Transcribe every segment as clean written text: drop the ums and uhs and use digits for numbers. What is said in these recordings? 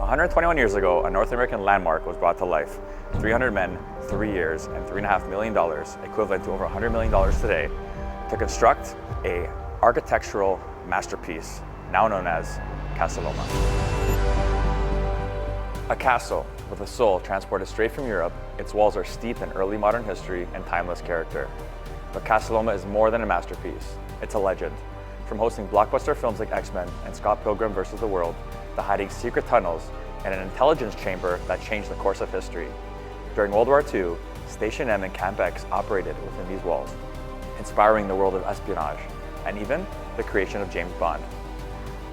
121 years ago, a North American landmark was brought to life. 300 men, 3 years, and $3.5 million, equivalent to over $100 million today, to construct a architectural masterpiece, now known as Casa Loma. A castle with a soul transported straight from Europe, its walls are steeped in early modern history and timeless character. But Casa Loma is more than a masterpiece, it's a legend. From hosting blockbuster films like X-Men and Scott Pilgrim vs. the World, to hiding secret tunnels and an intelligence chamber that changed the course of history. During World War II, Station M and Camp X operated within these walls, inspiring the world of espionage and even the creation of James Bond.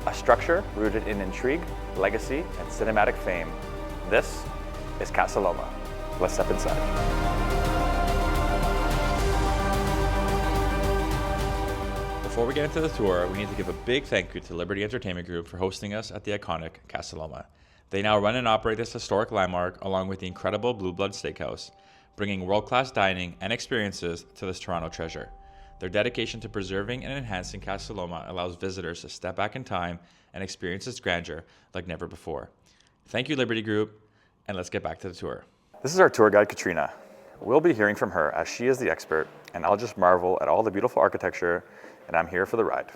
A structure rooted in intrigue, legacy, and cinematic fame. This is Casa Loma. Let's step inside. Before we get into the tour, we need to give a big thank you to Liberty Entertainment Group for hosting us at the iconic Casa Loma. They now run and operate this historic landmark along with the incredible Blue Blood Steakhouse, bringing world-class dining and experiences to this Toronto treasure. Their dedication to preserving and enhancing Casa Loma allows visitors to step back in time and experience its grandeur like never before. Thank you, Liberty Group, and let's get back to the tour. This is our tour guide, Katrina. We'll be hearing from her as she is the expert, and I'll just marvel at all the beautiful architecture, and I'm here for the ride.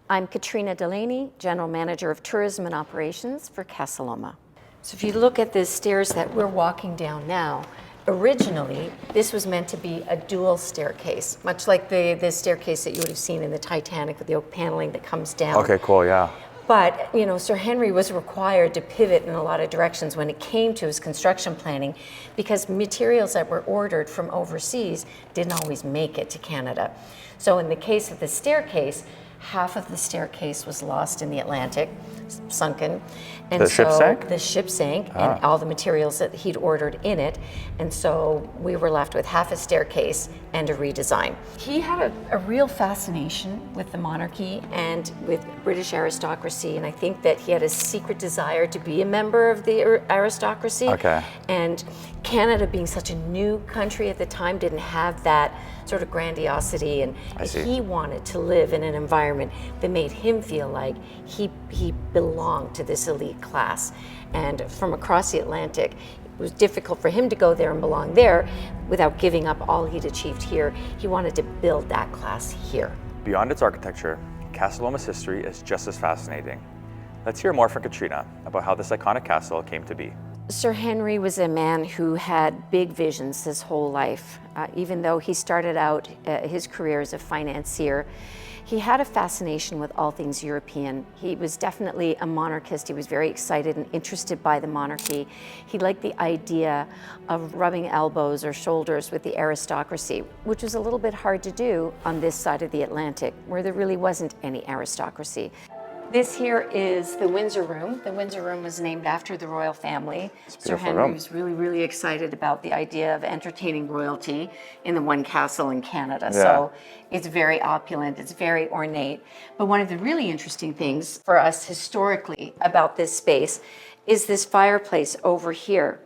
I'm Katrina Delaney, General Manager of Tourism and Operations for Casa Loma. So if you look at the stairs that we're walking down now, originally this was meant to be a dual staircase, much like the staircase that you would have seen in the Titanic with the oak paneling that comes down. Okay, cool, yeah. But, you know, Sir Henry was required to pivot in a lot of directions when it came to his construction planning because materials that were ordered from overseas didn't always make it to Canada. So in the case of the staircase, half of the staircase was lost in the Atlantic, sunken. And the ship sank? The ship sank and all the materials that he'd ordered in it. And so we were left with half a staircase and a redesign. He had a real fascination with the monarchy and with British aristocracy. And I think that he had a secret desire to be a member of the aristocracy. Okay. And Canada, being such a new country at the time, didn't have that sort of grandiosity, and he wanted to live in an environment that made him feel like he belonged to this elite class. And from across the Atlantic, it was difficult for him to go there and belong there without giving up all he'd achieved here. He wanted to build that class here. Beyond its architecture, Casa Loma's history is just as fascinating. Let's hear more from Katrina about how this iconic castle came to be. Sir Henry was a man who had big visions his whole life. Even though he started out his career as a financier, he had a fascination with all things European. He was definitely a monarchist. He was very excited and interested by the monarchy. He liked the idea of rubbing elbows or shoulders with the aristocracy, which was a little bit hard to do on this side of the Atlantic, where there really wasn't any aristocracy. This here is the Windsor Room. The Windsor Room was named after the royal family. Sir Henry was really excited about the idea of entertaining royalty in the one castle in Canada. Yeah. So it's very opulent, it's very ornate. But one of the really interesting things for us historically about this space is this fireplace over here.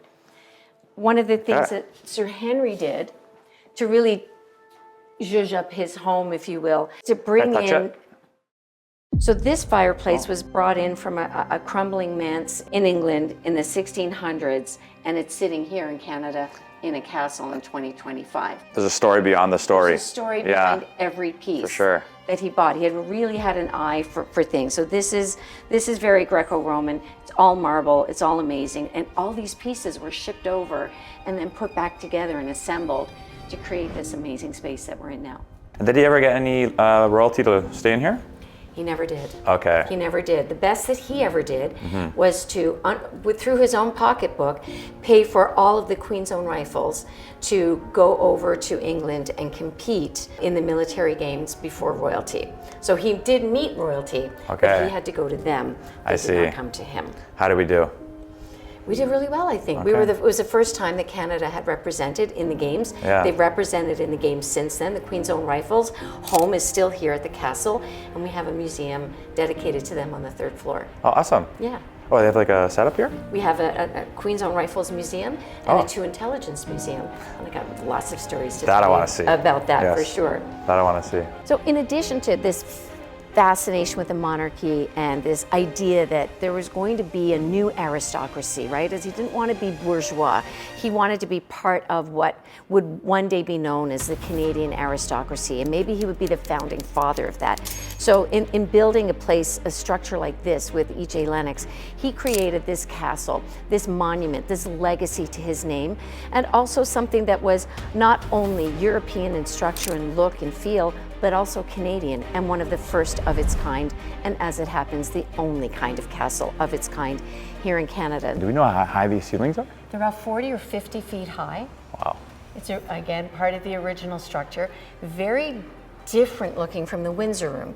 One of the things that Sir Henry did to really zhuzh up his home, if you will, to bring in. So this fireplace was brought in from a crumbling manse in England in the 1600s, and it's sitting here in Canada in a castle in 2025. There's a story beyond the story. There's a story behind every piece that he bought. He really had an eye for things. So this is very Greco-Roman. It's all marble. It's all amazing. And all these pieces were shipped over and then put back together and assembled to create this amazing space that we're in now. And did he ever get any royalty to stay in here? He never did. Okay. He never did. The best that he ever did was to, through his own pocketbook, pay for all of the Queen's Own Rifles to go over to England and compete in the military games before royalty. So he did meet royalty, but he had to go to them. They did not come to him. How did we do? We did really well, I think. It was the first time that Canada had represented in the games. They've represented in the games since then. The Queen's Own Rifles home is still here at the castle, and we have a museum dedicated to them on the 3rd floor. Oh, awesome. Yeah. Oh, they have like a setup here? We have a Queen's Own Rifles museum and a 2 Intelligence museum. And I got lots of stories to tell you about that for sure. That I want to see. So in addition to this fascination with the monarchy and this idea that there was going to be a new aristocracy, right? As he didn't want to be bourgeois. He wanted to be part of what would one day be known as the Canadian aristocracy, and maybe he would be the founding father of that. So in building a structure like this with E.J. Lennox, he created this castle, this monument, this legacy to his name, and also something that was not only European in structure and look and feel, but also Canadian, and one of the first of its kind, and as it happens, the only kind of castle of its kind here in Canada. Do we know how high these ceilings are? They're about 40 or 50 feet high. Wow. It's, again, part of the original structure. Very different looking from the Windsor Room.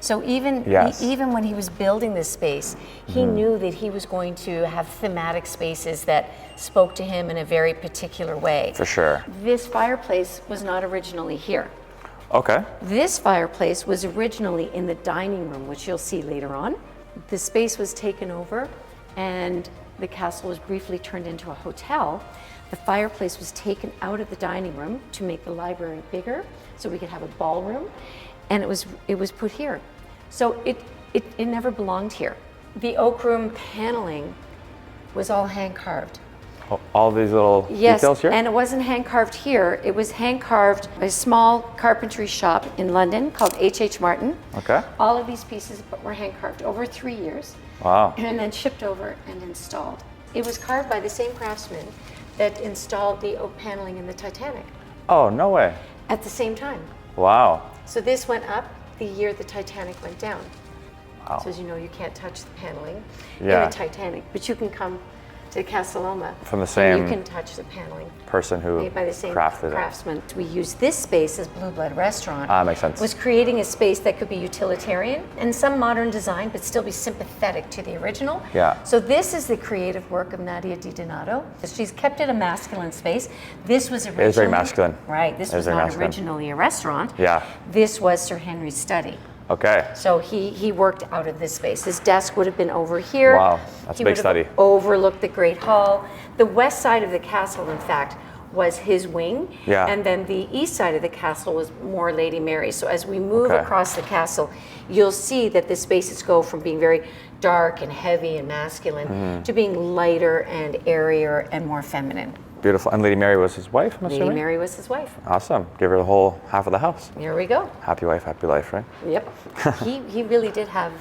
So even when he was building this space, he knew that he was going to have thematic spaces that spoke to him in a very particular way. For sure. This fireplace was not originally here. Okay. This fireplace was originally in the dining room, which you'll see later on. The space was taken over and the castle was briefly turned into a hotel. The fireplace was taken out of the dining room to make the library bigger so we could have a ballroom, and it was put here. So it never belonged here. The oak room paneling was all hand carved. All these little details here? And it wasn't hand carved here. It was hand carved by a small carpentry shop in London called H.H. Martin. Okay. All of these pieces were hand carved over 3 years. Wow. And then shipped over and installed. It was carved by the same craftsman that installed the oak paneling in the Titanic. Oh, no way. At the same time. Wow. So this went up the year the Titanic went down. Wow. So as you know, you can't touch the paneling in Yeah. the Titanic, but you can come to Casa Loma. From the same you can touch the paneling. Person who Made by the same crafted craftsman. We use this space as Blue Blood Restaurant. Makes sense. Was creating a space that could be utilitarian and some modern design, but still be sympathetic to the original. Yeah. So this is the creative work of Nadia Di Donato. She's kept it a masculine space. This was originally... It is very masculine. Right. This It was is very not masculine. originally a restaurant. Yeah. This was Sir Henry's study. Okay. So he worked out of this space. His desk would have been over here. Wow, that's a big study. He would have overlooked the Great Hall. The west side of the castle, in fact, was his wing. Yeah. And then the east side of the castle was more Lady Mary. So as we move Okay. across the castle, you'll see that the spaces go from being very dark and heavy and masculine to being lighter and airier and more feminine. Beautiful. And Lady Mary was his wife, I'm assuming? Lady Mary was his wife. Awesome. Give her the whole half of the house. Here we go. Happy wife, happy life, right? Yep. he really did have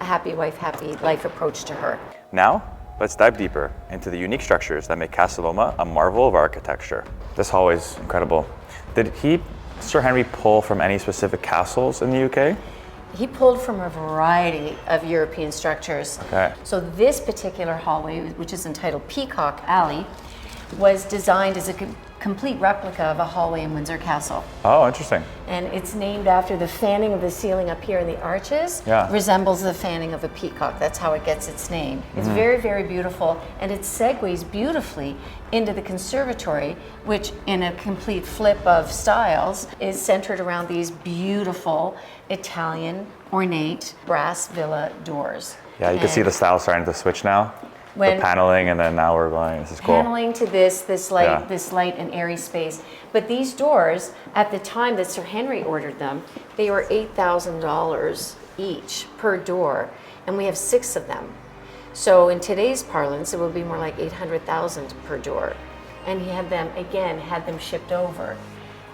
a happy wife, happy life approach to her. Now, let's dive deeper into the unique structures that make Casa Loma a marvel of architecture. This hallway is incredible. Did Sir Henry, pull from any specific castles in the UK? He pulled from a variety of European structures. Okay. So this particular hallway, which is entitled Peacock Alley, was designed as a complete replica of a hallway in Windsor Castle. Oh, interesting. And it's named after the fanning of the ceiling up here in the arches. Yeah. Resembles the fanning of a peacock. That's how it gets its name. It's very, very beautiful, and it segues beautifully into the conservatory, which in a complete flip of styles is centered around these beautiful Italian ornate brass villa doors. Yeah, you can see the style starting to switch now. When the paneling, and then now we're going, this is cool. paneling to this light and airy space. But these doors, at the time that Sir Henry ordered them, they were $8,000 each per door, and we have 6 of them. So in today's parlance, it would be more like 800,000 per door. And he had them shipped over.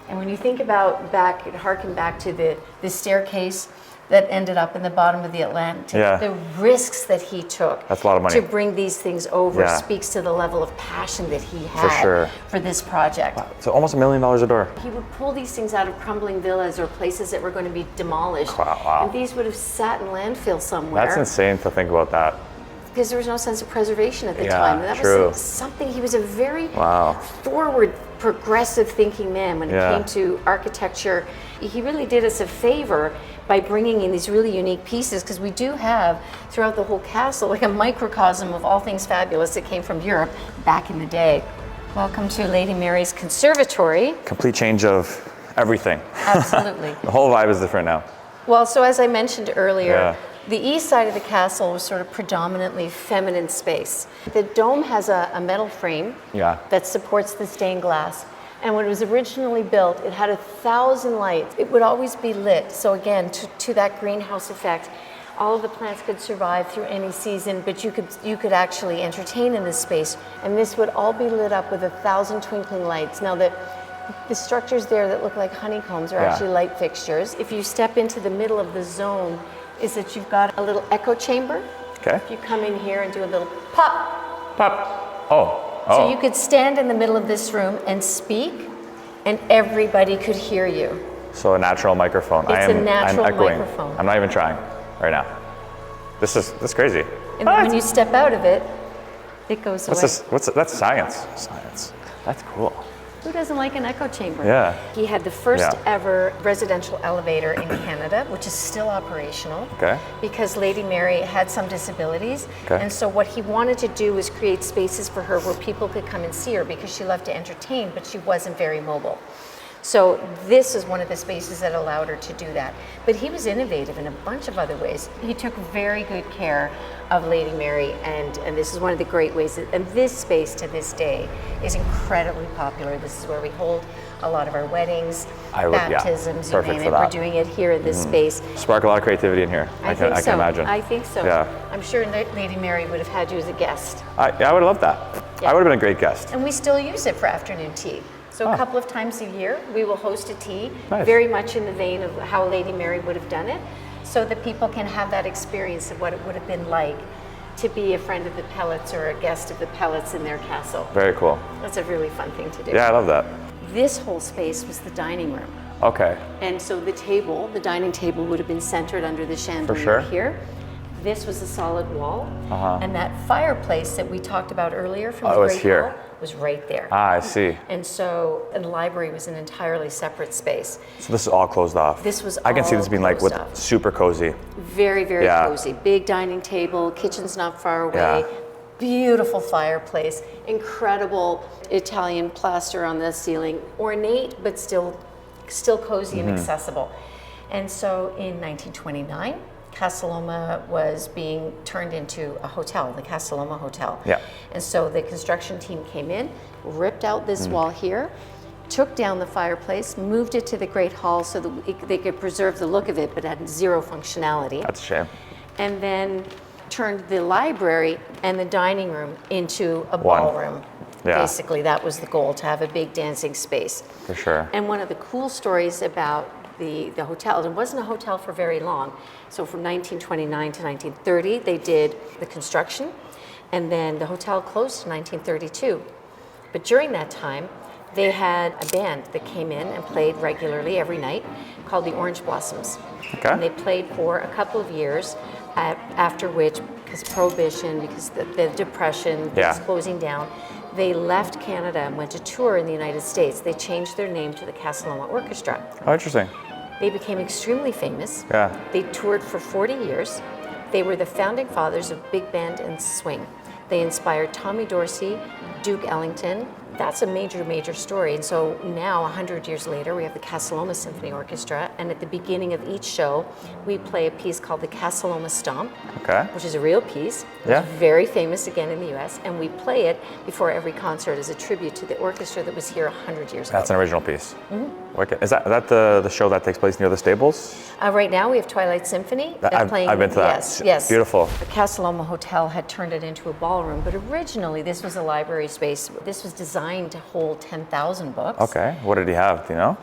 And when you think about harken back to the staircase that ended up in the bottom of the Atlantic, Yeah. the risks that he took That's a lot of money. to bring these things over Yeah. speaks to the level of passion that he had sure. for this project. So almost $1 million a door. He would pull these things out of crumbling villas or places that were going to be demolished. Wow. And these would have sat in landfill somewhere. That's insane to think about that. Because there was no sense of preservation at the Yeah, time. And that true. was something, he was a very Wow. forward, progressive thinking man when it Yeah. came to architecture. He really did us a favor by bringing in these really unique pieces, because we do have throughout the whole castle like a microcosm of all things fabulous that came from Europe back in the day. Welcome to Lady Mary's Conservatory. Complete change of everything. Absolutely. The whole vibe is different now. Well, so as I mentioned earlier, Yeah. the east side of the castle was sort of predominantly feminine space. The dome has a metal frame Yeah. that supports the stained glass, And when it was originally built, it had 1,000 lights. It would always be lit. So again, to that greenhouse effect, all of the plants could survive through any season, but you could actually entertain in this space. And this would all be lit up with 1,000 twinkling lights. Now the structures there that look like honeycombs are actually light fixtures. If you step into the middle of the zone, is that you've got a little echo chamber. Okay. If you come in here and do a little pop. Pop. Oh. So you could stand in the middle of this room and speak, and everybody could hear you. So a natural microphone. It's a natural I'm echoing. microphone. I'm not even trying right now. This is crazy. And then when you step out of it, it goes away. That's science. Science. That's cool. Who doesn't like an echo chamber? Yeah. He had the first ever residential elevator in Canada, which is still operational. Okay. Because Lady Mary had some disabilities. Okay. And so what he wanted to do was create spaces for her where people could come and see her, because she loved to entertain, but she wasn't very mobile. So this is one of the spaces that allowed her to do that. But he was innovative in a bunch of other ways. He took very good care of Lady Mary, and this is one of the great ways. And this space to this day is incredibly popular. This is where we hold a lot of our weddings, baptisms, you name it. We're doing it here in this space. Spark a lot of creativity in here. I can imagine. I think so. Yeah. I'm sure Lady Mary would have had you as a guest. I would have loved that. Yeah. I would have been a great guest. And we still use it for afternoon tea. So a couple of times a year, we will host a tea, Nice. very much in the vein of how Lady Mary would have done it, so that people can have that experience of what it would have been like to be a friend of the Pellatts or a guest of the Pellatts in their castle. Very cool. That's a really fun thing to do. Yeah, I love that. This whole space was the dining room. Okay. And so the dining table would have been centered under the chandelier sure. here. This was a solid wall. And that fireplace that we talked about earlier from the was Great here. Hall was right there. Ah, I see. And the library was an entirely separate space. So this is all closed off. This was I can see all this being like closed off. super cozy. Very, very cozy. Big dining table, kitchen's not far away. Yeah. Beautiful fireplace, incredible Italian plaster on the ceiling, ornate but still cozy and accessible. And so in 1929, Casa Loma was being turned into a hotel, the Casa Loma Hotel. Yeah. And so the construction team came in, ripped out this wall here, took down the fireplace, moved it to the Great Hall so that they could preserve the look of it, but had zero functionality. That's a shame. And then turned the library and the dining room into a ballroom. Yeah. Basically, that was the goal, to have a big dancing space. For sure. And one of the cool stories about the hotel, it wasn't a hotel for very long. So from 1929 to 1930, they did the construction, and then the hotel closed in 1932. But during that time, they had a band that came in and played regularly every night called the Orange Blossoms. Okay. And they played for a couple of years, after which, because Prohibition, because the Depression was closing down, they left Canada and went to tour in the United States. They changed their name to the Casa Loma Orchestra. Oh, interesting. They became extremely famous. Yeah. They toured for 40 years. They were the founding fathers of big band and swing. They inspired Tommy Dorsey, Duke Ellington. That's a major, major story. And so now, 100 years later, we have the Casa Loma Symphony Orchestra, and at the beginning of each show, we play a piece called the Casa Loma Stomp, which is a real piece. It's very famous again in the US, and we play it before every concert as a tribute to the orchestra that was here 100 years ago. That's an original piece. Wicked. Is that the show that takes place near the stables? Right now, we have Twilight Symphony. I've been to that. Yes, yes. Beautiful. The Casa Loma Hotel had turned it into a ballroom, but originally this was a library space. This was designed to hold 10,000 books. Okay. What did he have? Do you know?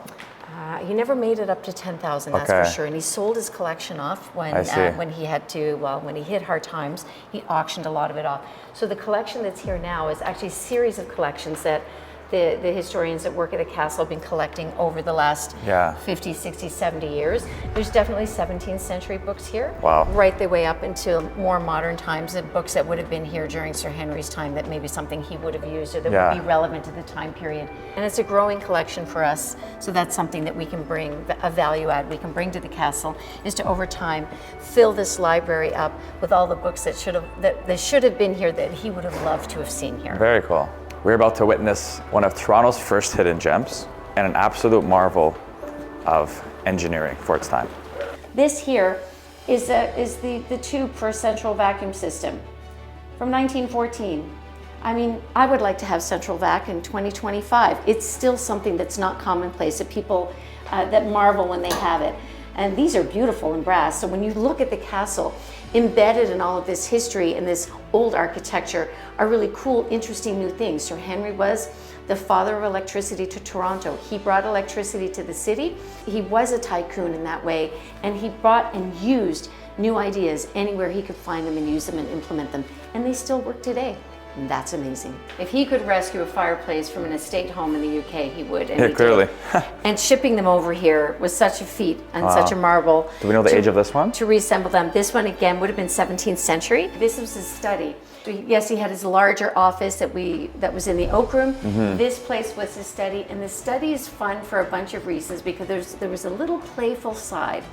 He never made it up to 10,000, that's for sure. And he sold his collection off when he had to, when he hit hard times, he auctioned a lot of it off. So the collection that's here now is actually a series of collections that the historians that work at the castle have been collecting over the last 50, 60, 70 years. There's definitely 17th century books here. Wow. Right the way up into more modern times, and books that would have been here during Sir Henry's time that maybe something he would have used or that would be relevant to the time period. And it's a growing collection for us, so that's something that we can bring, a value add we can bring to the castle, is to over time fill this library up with all the books that should have been here that he would have loved to have seen here. Very cool. We're about to witness one of Toronto's first hidden gems and an absolute marvel of engineering for its time. This here is the tube for a central vacuum system from 1914. I mean, I would like to have central vac in 2025. It's still something that's not commonplace, that people that marvel when they have it. And these are beautiful in brass. So when you look at the castle, embedded in all of this history and this old architecture are really cool, interesting new things. Sir Henry was the father of electricity to Toronto. He brought electricity to the city. He was a tycoon in that way, and he brought and used new ideas anywhere he could find them and use them and implement them. And they still work today. And that's amazing. If he could rescue a fireplace from an estate home in the UK, he would. And Yeah, clearly. and shipping them over here was such a feat and such a marvel. Do we know the age of this one? To reassemble them. This one again would have been 17th century. This was his study. Yes, he had his larger office that was in the Oak Room. This place was his study, and the study is fun for a bunch of reasons because there was a little playful side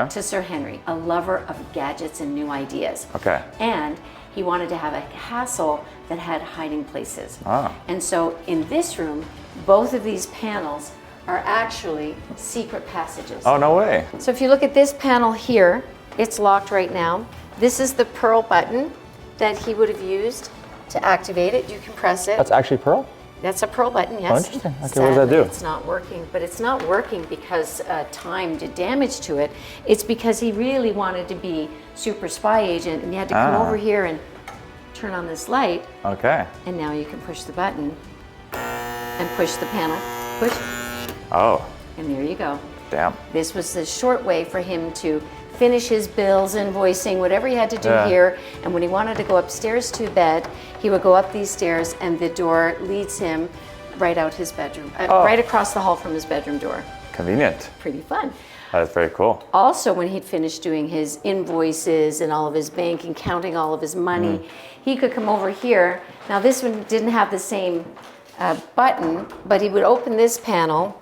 to Sir Henry, a lover of gadgets and new ideas. Okay. And he wanted to have a castle that had hiding places. Ah. And so in this room, both of these panels are actually secret passages. Oh, no way. So if you look at this panel here, it's locked right now. This is the pearl button that he would have used to activate it. You can press it. That's actually pearl? That's a pearl button, yes. Oh, interesting. Okay, what does that do? It's not working, but it's not working because time did damage to it. It's because he really wanted to be super spy agent, and he had to come over here and turn on this light. Okay. And now you can push the button and push the panel. Push. Oh. And there you go. Damn. This was the short way for him to finish his bills, invoicing, whatever he had to do here. And when he wanted to go upstairs to bed, he would go up these stairs and the door leads him right out his bedroom, right across the hall from his bedroom door. Convenient. Pretty fun. That is very cool. Also, when he'd finished doing his invoices and all of his banking, counting all of his money, he could come over here. Now this one didn't have the same button, but he would open this panel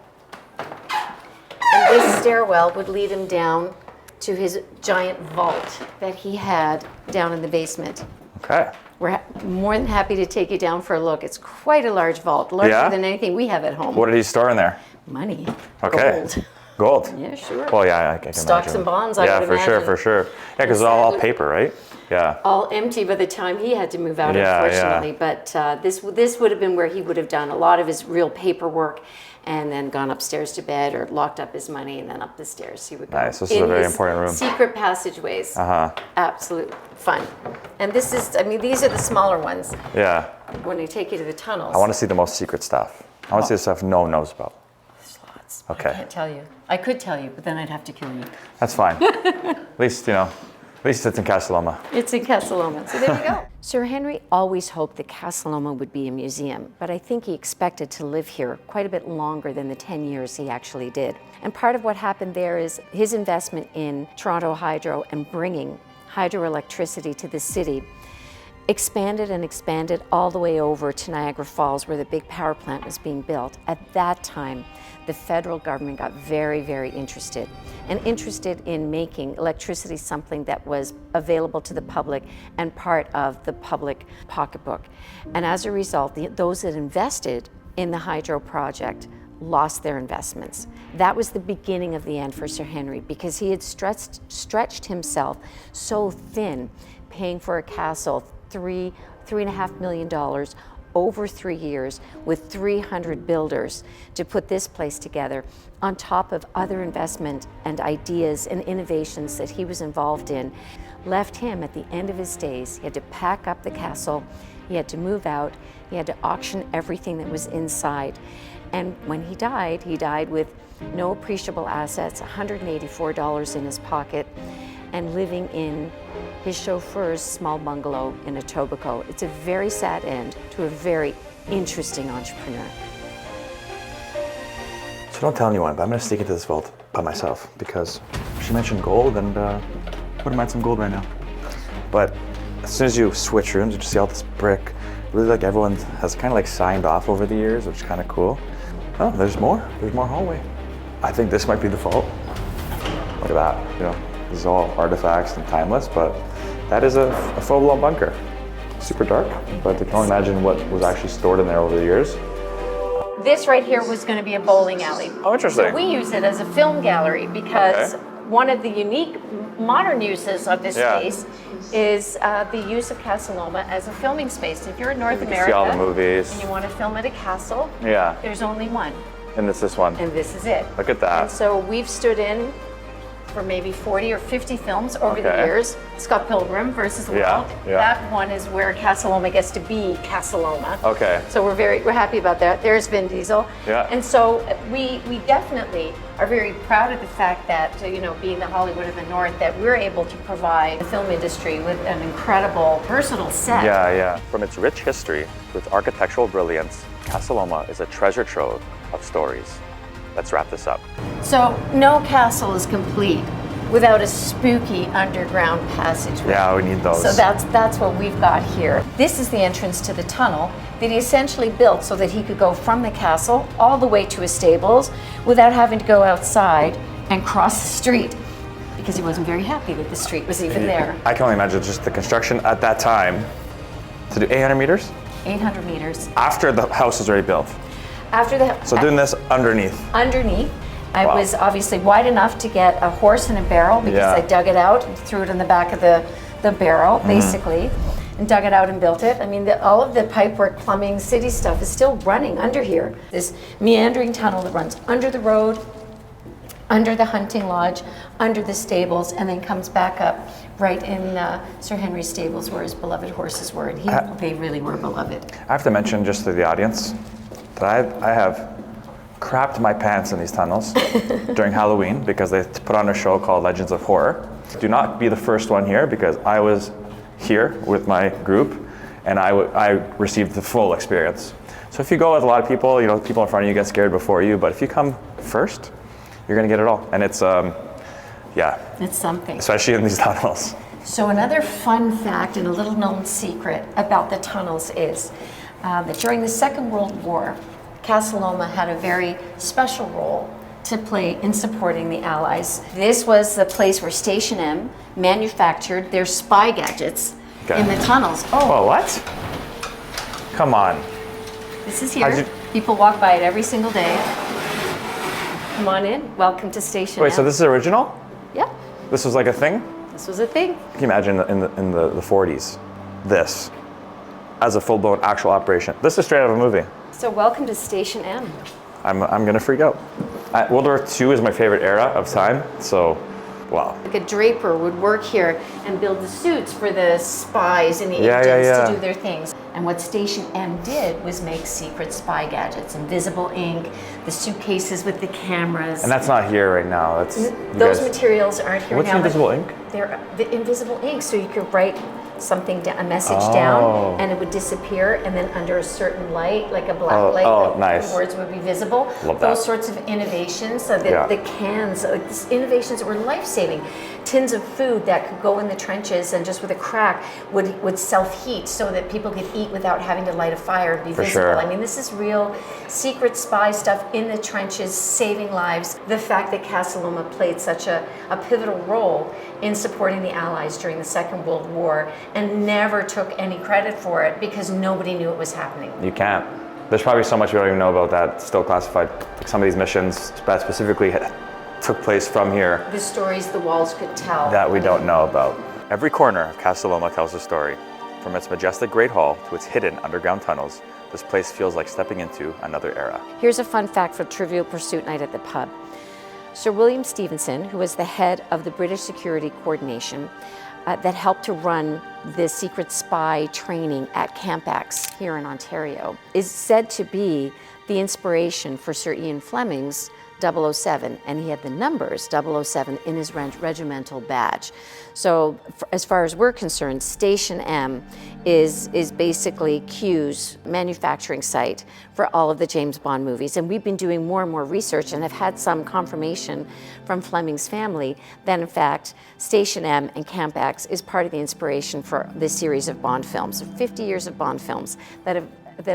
and this stairwell would lead him down to his giant vault that he had down in the basement. Okay. We're more than happy to take you down for a look. It's quite a large vault, larger than anything we have at home. What did he store in there? Money. Okay. Gold. Gold? Yeah, sure. Well, yeah, I can Stocks imagine. and bonds, I would for imagine. sure, for sure. Yeah, because it's all paper, right? Yeah. All empty by the time he had to move out, Yeah, unfortunately. But this would have been where he would have done a lot of his real paperwork and then gone upstairs to bed or locked up his money and then up the stairs he would go. Nice, this is a very important room. Secret passageways. Absolute fun. And this is, I mean, these are the smaller ones. Yeah. When they take you to the tunnels. I want to see the most secret stuff. I want to see the stuff no one knows about. There's lots. Okay. I can't tell you. I could tell you, but then I'd have to kill you. That's fine. At least, you know, at least it's in Casa Loma. It's in Casa Loma, so there we go. Sir Henry always hoped that Casa Loma would be a museum, but I think he expected to live here quite a bit longer than the 10 years he actually did. And part of what happened there is his investment in Toronto Hydro and bringing hydroelectricity to the city expanded and expanded all the way over to Niagara Falls, where the big power plant was being built. At that time, the federal government got very, very interested in making electricity something that was available to the public and part of the public pocketbook. And as a result, those that invested in the hydro project lost their investments. That was the beginning of the end for Sir Henry, because he had stretched himself so thin, paying for a castle, $3.5 million over 3 years with 300 builders to put this place together, on top of other investment and ideas and innovations that he was involved in, left him at the end of his days. He had to pack up the castle, he had to move out, he had to auction everything that was inside. And when he died with no appreciable assets, $184 in his pocket, and living in his chauffeur's small bungalow in Etobicoke. It's a very sad end to a very interesting entrepreneur. So don't tell anyone, but I'm going to sneak into this vault by myself because she mentioned gold and wouldn't mind some gold right now. But as soon as you switch rooms, you just see all this brick. Really, like, everyone has kind of like signed off over the years, which is kind of cool. Oh, there's more. There's more hallway. I think this might be the vault. Look at that, you know. This is all artifacts and timeless, but that is a full-blown bunker. Super dark, but I can only imagine what was actually stored in there over the years. This right here was going to be a bowling alley. Oh, interesting. We use it as a film gallery because one of the unique modern uses of this Yeah. space is the use of Casa Loma as a filming space. If you're in North You can America see all the movies. and you want to film at a castle, Yeah. there's only one, And it's this one. and this is it. Look at that. And so we've stood in for maybe 40 or 50 films over the Okay. years. Scott Pilgrim versus the Yeah, World. yeah. That one is where Casa Loma gets to be Casa Loma. Okay. So we're happy about that. There's Vin Diesel. Yeah. And so we definitely are very proud of the fact that, being the Hollywood of the North, that we're able to provide the film industry with an incredible, versatile set. Yeah, yeah. From its rich history with architectural brilliance, Casa Loma is a treasure trove of stories. Let's wrap this up. So no castle is complete without a spooky underground passageway. Yeah, we need those. So that's what we've got here. This is the entrance to the tunnel that he essentially built so that he could go from the castle all the way to his stables without having to go outside and cross the street, because he wasn't very happy that the street was even there. I can only imagine just the construction at that time to do 800 meters 800 meters. after the house was already built. After the So doing this underneath. underneath, I Wow. was obviously wide enough to get a horse in a barrel, because Yeah. I dug it out and threw it in the back of the barrel, basically, and dug it out and built it. I mean, all of the pipework, plumbing, city stuff is still running under here. This meandering tunnel that runs under the road, under the hunting lodge, under the stables, and then comes back up right in Sir Henry's stables where his beloved horses were, and they really were beloved. I have to mention just to the audience that I have crapped my pants in these tunnels during Halloween because they put on a show called Legends of Horror. Do not be the first one here, because I was here with my group and I received the full experience. So if you go with a lot of people, people in front of you get scared before you, but if you come first, you're gonna get it all. And it's, yeah, It's something. especially in these tunnels. So another fun fact and a little known secret about the tunnels is that during the Second World War, Casa Loma had a very special role to play in supporting the Allies. This was the place where Station M manufactured their spy gadgets in the tunnels. Oh, what? Come on. This is How'd here. you- People walk by it every single day. Come on in. Welcome to Station Wait, M. so this is original? Yep, This was like a thing? this was a thing. Can you imagine in the 40s, this as a full-blown actual operation? This is straight out of a movie. So welcome to Station M. I'm gonna freak out. World War II is my favorite era of time, so wow. Like a draper would work here and build the suits for the spies and the Yeah, agents yeah, yeah. to do their things. And what Station M did was make secret spy gadgets, invisible ink, the suitcases with the cameras. And that's not here right now. That's you Those guys- materials aren't here What's now. but invisible ink? They're the invisible ink, so you could write something down, a message Oh. down, and it would disappear, and then under a certain light, like a black Oh, light, oh, the nice. words would be visible. Love that. Those sorts of innovations, so that Yeah. the cans, like these innovations that were life-saving. Tins of food that could go in the trenches and just with a crack would self-heat so that people could eat without having to light a fire and be For visible. sure. I mean, this is real secret spy stuff in the trenches, saving lives. The fact that Casa Loma played such a pivotal role in supporting the Allies during the Second World War and never took any credit for it because nobody knew it was happening. You can't. There's probably so much we don't even know about that still classified. Like some of these missions that specifically took place from here The stories the walls could tell. that we don't know about. Every corner of Casa Loma tells a story. From its majestic Great Hall to its hidden underground tunnels, this place feels like stepping into another era. Here's a fun fact for Trivial Pursuit Night at the pub. Sir William Stevenson, who was the head of the British Security Coordination that helped to run the secret spy training at Camp X here in Ontario, is said to be the inspiration for Sir Ian Fleming's 007, and he had the numbers 007 in his regimental badge. So as far as we're concerned, Station M is basically Q's manufacturing site for all of the James Bond movies. And we've been doing more and more research and have had some confirmation from Fleming's family that in fact Station M and Camp X is part of the inspiration for this series of Bond films. 50 years of Bond films that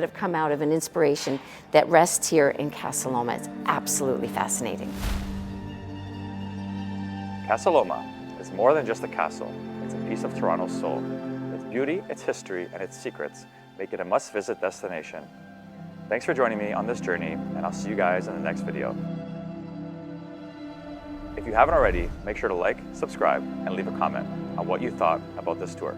have come out of an inspiration that rests here in Casa Loma. It's absolutely fascinating. Casa Loma is more than just a castle. It's a piece of Toronto's soul. Its beauty, its history, and its secrets make it a must-visit destination. Thanks for joining me on this journey, and I'll see you guys in the next video. If If you haven't already, make sure to like, subscribe, and leave a comment on what you thought about this tour.